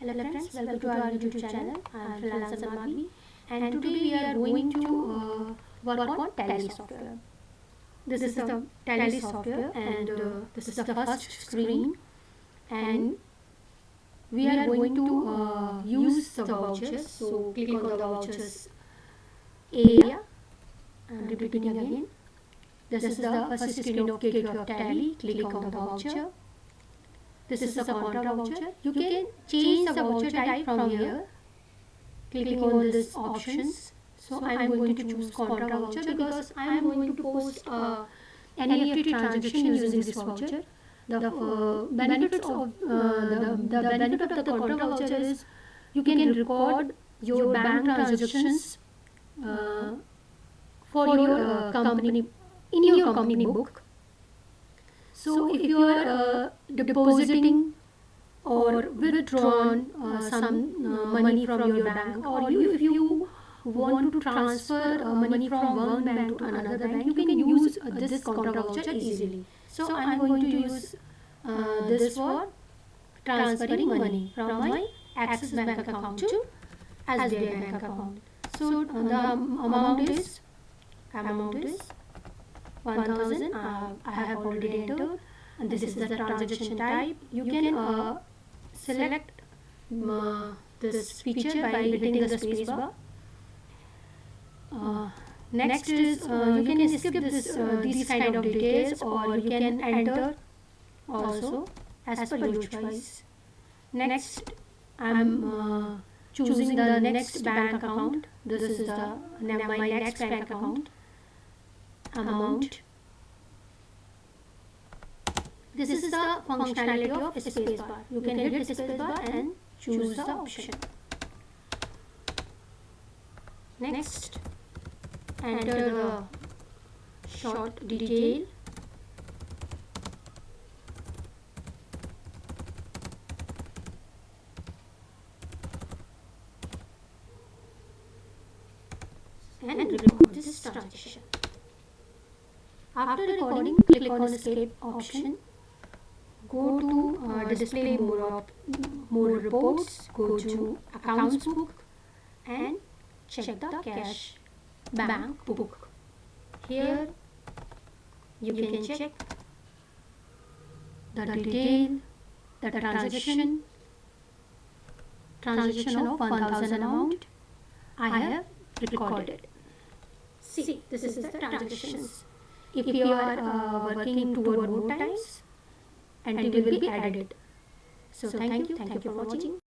Hello friends, welcome to our YouTube channel. I am Freelancer Madhavi, and today we are going to work on Tally software. This is the Tally software, and this is the first screen, and we are going to use the vouchers. So click on the vouchers area. I am repeating again. This is the first screen of Gateway of Tally. Click on the voucher. This is the Contra Voucher. You can change the voucher type from here, clicking on this options. So I am going to choose Contra Voucher because I am going to post NEFT transaction using this voucher. The benefits of the benefit of the Contra Voucher is you can record your bank transactions for your company in your company book. So if you are depositing or withdrawn some money from your bank, or if you want to transfer money from one bank to another bank, you can use this Contra Voucher easily. So I am going to use this for transferring money from my Axis Bank account to SBI Bank account. So the amount is 1000. I have already entered, and this is the transaction type. You can select this feature by hitting the space bar. Next is you can skip these kind of details, or you can enter also as per your choice. Next, I am choosing the next bank account. This is my next bank account. Amount. This is the functionality of spacebar. You can hit spacebar and choose the option. Next, enter the short detail. And record this transaction. After recording, click on Escape option. Go to Display More Reports. Go to Accounts Book and check the Cash Bank Book. Here you can check the detail, the transaction of 1000 amount. I have recorded it. See, this is the transactions. If you are working 2 or more times, and it will be added. So thank you for watching.